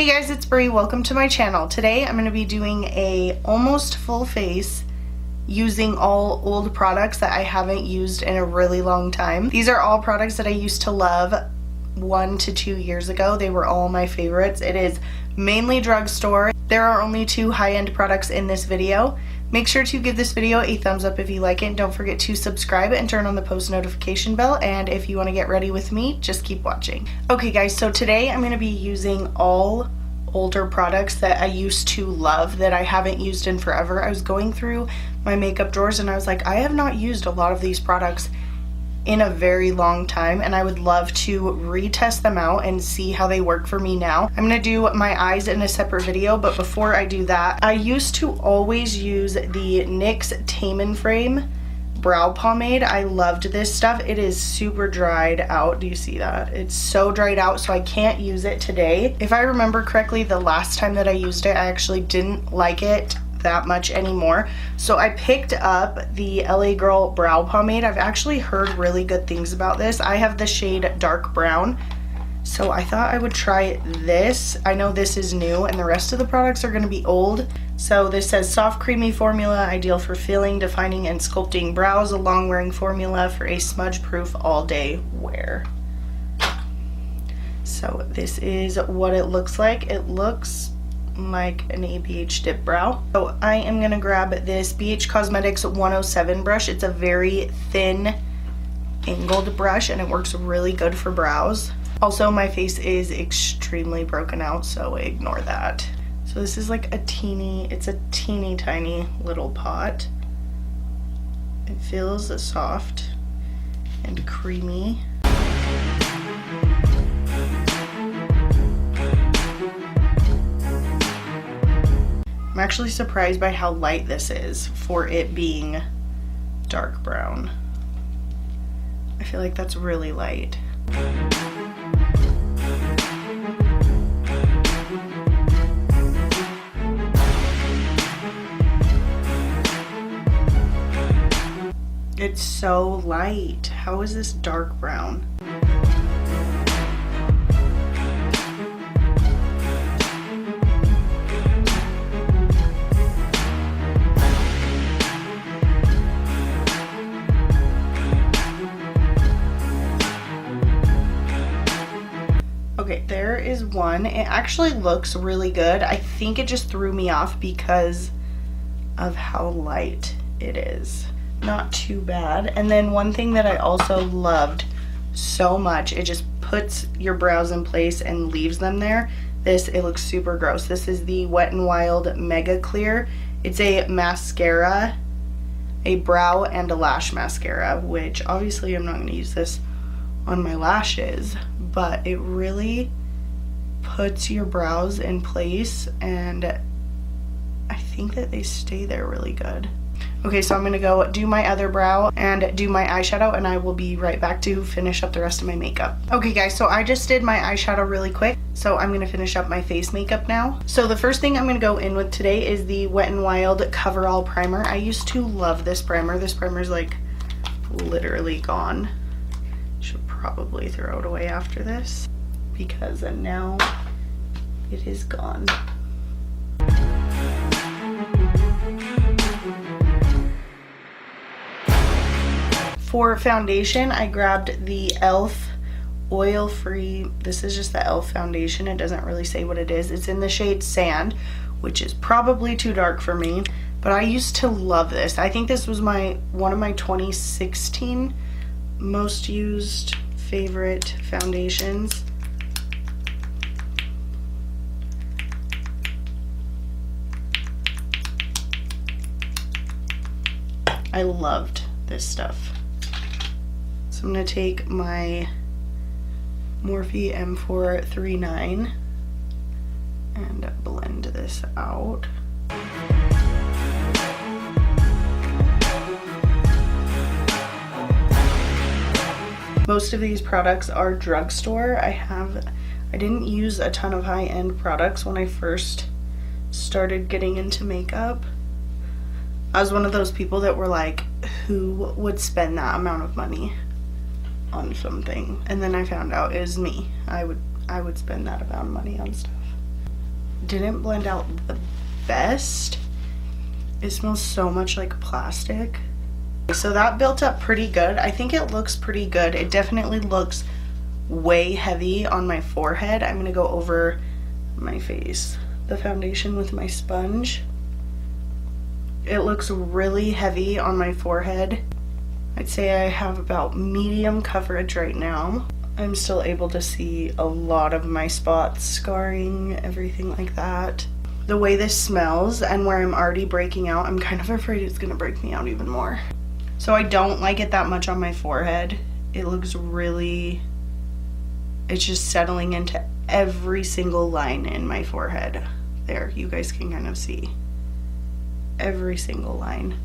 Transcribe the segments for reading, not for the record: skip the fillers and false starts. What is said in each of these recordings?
Hey guys, it's Brie. Welcome to my channel. Today I'm going to be doing a almost full face using all old products that I haven't used in a really long time. These are all products that I used to love 1 to 2 years ago. They were all my favorites. It is mainly drugstore. There are only 2 high-end products in this video. Make sure to give this video a thumbs up if you like it, and don't forget to subscribe and turn on the post notification bell, and if you want to get ready with me, just keep watching. Okay guys, so today I'm going to be using all older products that I used to love that I haven't used in forever. I was going through my makeup drawers and I was like, I have not used a lot of these products in a very long time, and I would love to retest them out and see how they work for me now. I'm gonna do my eyes in a separate video, but before I do that, I used to always use the NYX Tame & Frame brow pomade. I loved this stuff. It is super dried out. Do you see that? It's so dried out, so I can't use it today. If I remember correctly, the last time that I used it, I actually didn't like it that much anymore. So I picked up the LA Girl brow pomade. I've actually heard really good things about this. I have the shade dark brown, so I thought I would try this. I know this is new and the rest of the products are going to be old. So this says soft creamy formula, ideal for filling, defining, and sculpting brows. A long wearing formula for a smudge proof all day wear. So this is what it looks like. It looks like an ABH dip brow. So I am gonna grab this BH Cosmetics 107 brush. It's a very thin angled brush and it works really good for brows. Also, my face is extremely broken out, so ignore that. So this is like it's a teeny tiny little pot. It feels soft and creamy. I'm actually surprised by how light this is for it being dark brown. I feel like that's really light. It's so light. How is this dark brown? Okay, there is one. It actually looks really good. I think it just threw me off because of how light it is. Not too bad. And then one thing that I also loved so much, it just puts your brows in place and leaves them there. It looks super gross. This is the Wet n Wild Mega Clear. It's a mascara, a brow and a lash mascara, which obviously I'm not going to use this on my lashes, but it really puts your brows in place and I think that they stay there really good. Okay, so I'm gonna go do my other brow and do my eyeshadow, and I will be right back to finish up the rest of my makeup. Okay guys, so I just did my eyeshadow really quick, so I'm gonna finish up my face makeup now. So the first thing I'm gonna go in with today is the Wet n Wild Coverall primer. I used to love this primer. This primer's like literally gone. Should probably throw it away after this because now it is gone. For foundation, I grabbed the e.l.f. oil-free, this is just the e.l.f. foundation. It doesn't really say what it is. It's in the shade Sand, which is probably too dark for me, but I used to love this. I think this was one of my 2016 most used favorite foundations. I loved this stuff. So I'm going to take my Morphe M439 and blend this out. Most of these products are drugstore. I didn't use a ton of high-end products when I first started getting into makeup. I was one of those people that were like, who would spend that amount of money on something? And then I found out it was me. I would spend that amount of money on stuff. didn't blend out the best. It smells so much like plastic. So that built up pretty good. I think it looks pretty good. It definitely looks way heavy on my forehead. I'm gonna go over my face, the foundation with my sponge. It looks really heavy on my forehead. I'd say I have about medium coverage right now. I'm still able to see a lot of my spots, scarring, everything like that. The way this smells and where I'm already breaking out, I'm kind of afraid it's gonna break me out even more. So I don't like it that much on my forehead. It looks really, it's just settling into every single line in my forehead. There, you guys can kind of see every single line.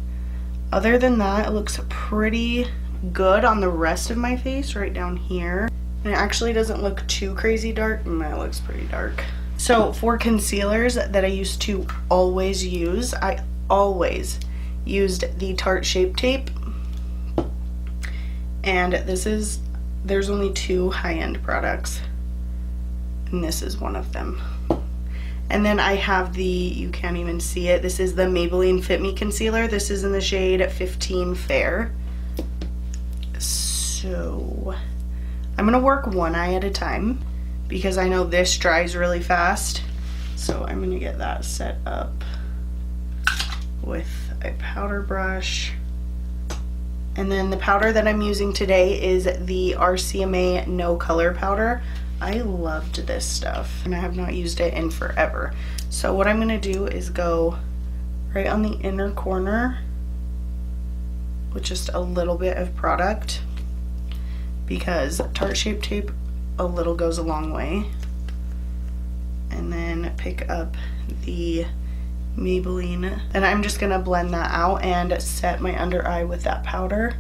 Other than that, it looks pretty good on the rest of my face right down here. And it actually doesn't look too crazy dark, and that looks pretty dark. So for concealers that I used to always use, I always used the Tarte Shape Tape. And there's only 2 high-end products, and this is one of them. And then I have the, you can't even see it, this is the Maybelline Fit Me Concealer. This is in the shade 15 Fair. So I'm gonna work one eye at a time because I know this dries really fast. So I'm gonna get that set up with a powder brush. And then the powder that I'm using today is the RCMA No Color Powder. I loved this stuff and I have not used it in forever. So what I'm gonna do is go right on the inner corner with just a little bit of product, because Tarte Shape Tape, a little goes a long way. And then pick up the Maybelline, and I'm just gonna blend that out and set my under eye with that powder.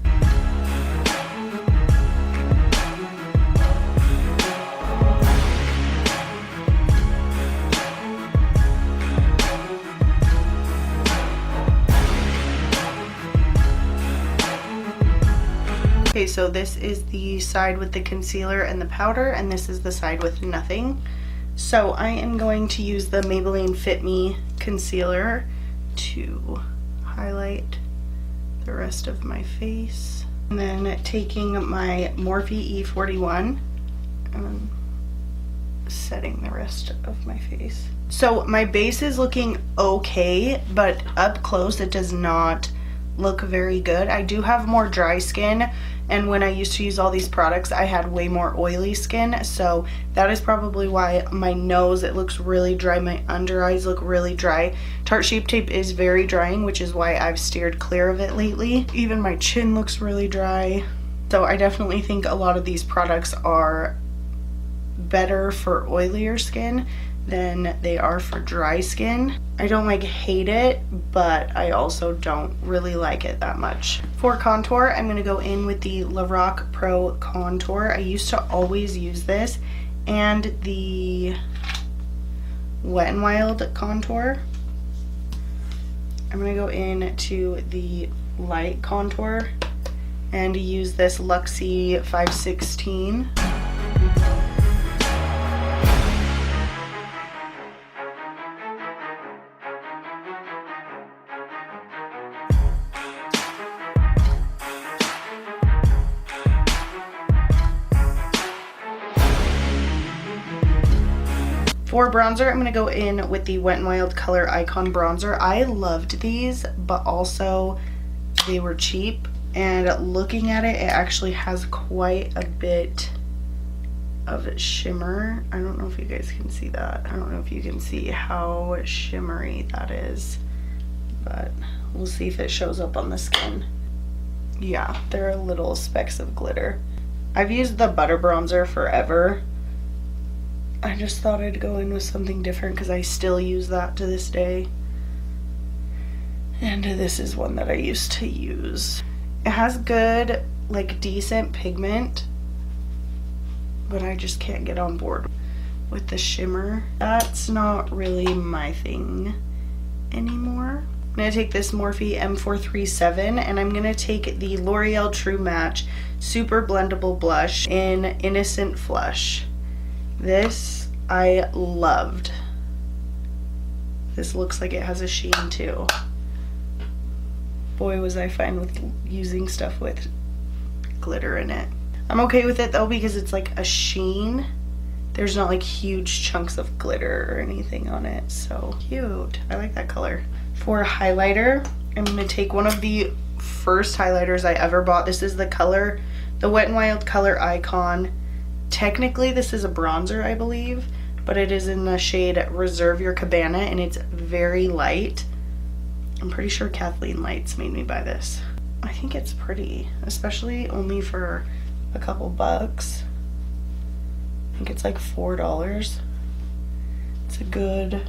Okay, so this is the side with the concealer and the powder, and this is the side with nothing. So I am going to use the Maybelline Fit Me concealer to highlight the rest of my face. And then taking my Morphe E41 and setting the rest of my face. So my base is looking okay, but up close it does not look very good. I do have more dry skin, and when I used to use all these products I had way more oily skin, so that is probably why my nose, it looks really dry. My under eyes look really dry. Tarte Shape Tape is very drying, which is why I've steered clear of it lately. Even my chin looks really dry. So I definitely think a lot of these products are better for oilier skin than they are for dry skin. I don't like hate it, but I also don't really like it that much. For contour, I'm gonna go in with the Lorac Pro Contour. I used to always use this, and the Wet n Wild Contour. I'm gonna go in to the light contour and use this Luxie 516. For bronzer, I'm going to go in with the Wet n Wild Color Icon Bronzer. I loved these, but also they were cheap, and looking at it, it actually has quite a bit of shimmer. I don't know if you guys can see that. I don't know if you can see how shimmery that is, but we'll see if it shows up on the skin. Yeah, there are little specks of glitter. I've used the Butter Bronzer forever. I just thought I'd go in with something different because I still use that to this day. And this is one that I used to use. It has good, like, decent pigment, but I just can't get on board with the shimmer. That's not really my thing anymore. I'm going to take this Morphe M437, and I'm going to take the L'Oreal True Match Super-Blendable Blush in Innocent Flush. This I loved. This looks like it has a sheen too. Boy, was I fine with using stuff with glitter in it. I'm okay with it though because it's like a sheen. There's not like huge chunks of glitter or anything on it. So cute. I like that color. For highlighter, I'm going to take one of the first highlighters I ever bought. This is the Wet n Wild Color Icon. Technically this is a bronzer, I believe, but it is in the shade Reserve Your Cabana, and it's very light. I'm pretty sure Kathleen Lights made me buy this. I think it's pretty, especially only for a couple bucks. I think it's like $4. It's a good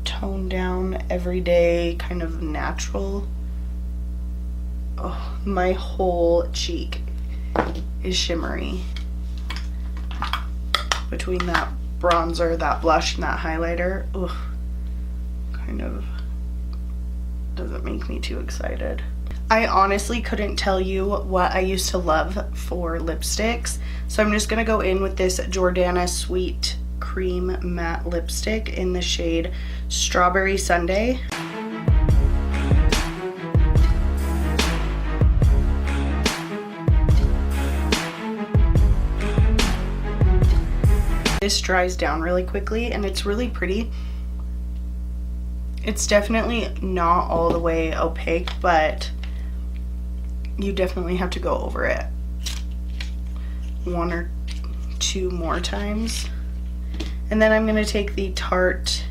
toned down, everyday, kind of natural. Oh, my whole cheek is shimmery between that bronzer, that blush, and that highlighter. Ugh, kind of doesn't make me too excited. I honestly couldn't tell you what I used to love for lipsticks, so I'm just gonna go in with this Jordana Sweet Cream Matte Lipstick in the shade Strawberry Sundae. This dries down really quickly and it's really pretty. It's definitely not all the way opaque, but you definitely have to go over it 1 or 2 more times. And then I'm going to take the Tarte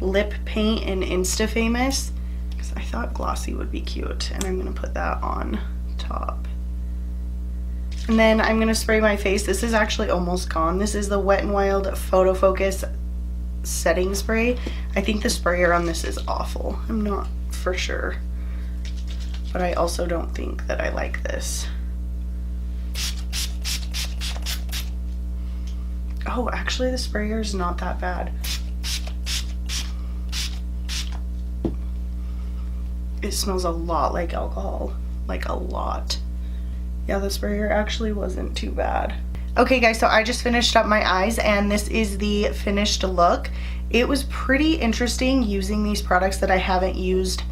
Lip Paint in Insta Famous because I thought glossy would be cute, and I'm going to put that on top. And then I'm going to spray my face. This is actually almost gone. This is the Wet n Wild Photo Focus Setting Spray. I think the sprayer on this is awful. I'm not for sure, but I also don't think that I like this. Oh, actually the sprayer is not that bad. It smells a lot like alcohol, like a lot. Yeah, the sprayer actually wasn't too bad. Okay guys, so I just finished up my eyes and this is the finished look. It was pretty interesting using these products that I haven't used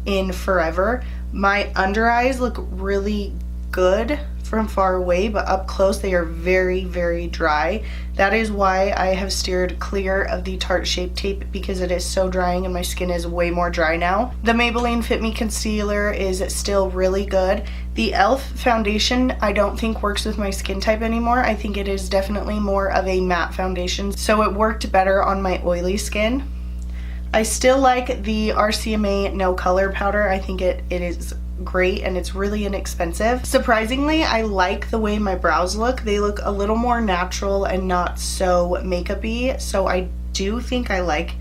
in forever. My under eyes look really good from far away, but up close they are very, very dry. That is why I have steered clear of the Tarte Shape Tape, because it is so drying and my skin is way more dry now. The Maybelline Fit Me Concealer is still really good. The e.l.f. foundation I don't think works with my skin type anymore. I think it is definitely more of a matte foundation, so it worked better on my oily skin. I still like the RCMA No Color Powder. I think it is great and it's really inexpensive. Surprisingly, I like the way my brows look. They look a little more natural and not so makeup-y, so I do think I like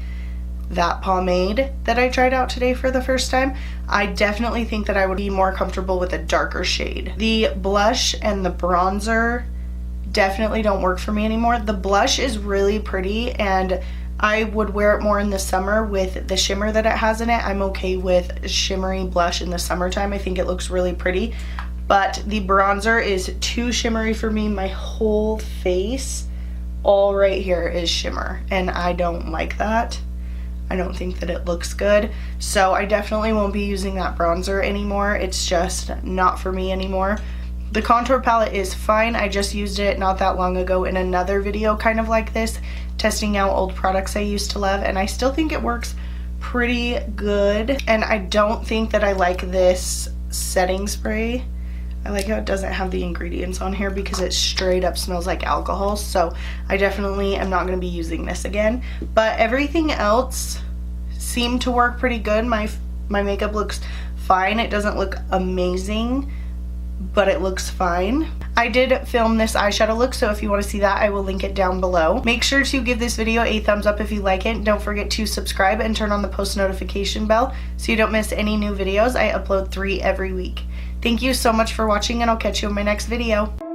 that pomade that I tried out today for the first time. I definitely think that I would be more comfortable with a darker shade. The blush and the bronzer definitely don't work for me anymore. The blush is really pretty and I would wear it more in the summer with the shimmer that it has in it. I'm okay with shimmery blush in the summertime. I think it looks really pretty, but the bronzer is too shimmery for me. My whole face, all right here, is shimmer and I don't like that. I don't think that it looks good, so I definitely won't be using that bronzer anymore. It's just not for me anymore. The contour palette is fine. I just used it not that long ago in another video kind of like this, testing out old products I used to love, and I still think it works pretty good. And I don't think that I like this setting spray. I like how it doesn't have the ingredients on here because it straight up smells like alcohol, so I definitely am not going to be using this again. But everything else seemed to work pretty good. My makeup looks fine. It doesn't look amazing, but it looks fine. I did film this eyeshadow look, so if you want to see that, I will link it down below. Make sure to give this video a thumbs up if you like it. Don't forget to subscribe and turn on the post notification bell so you don't miss any new videos. I upload 3 every week. Thank you so much for watching, and I'll catch you in my next video.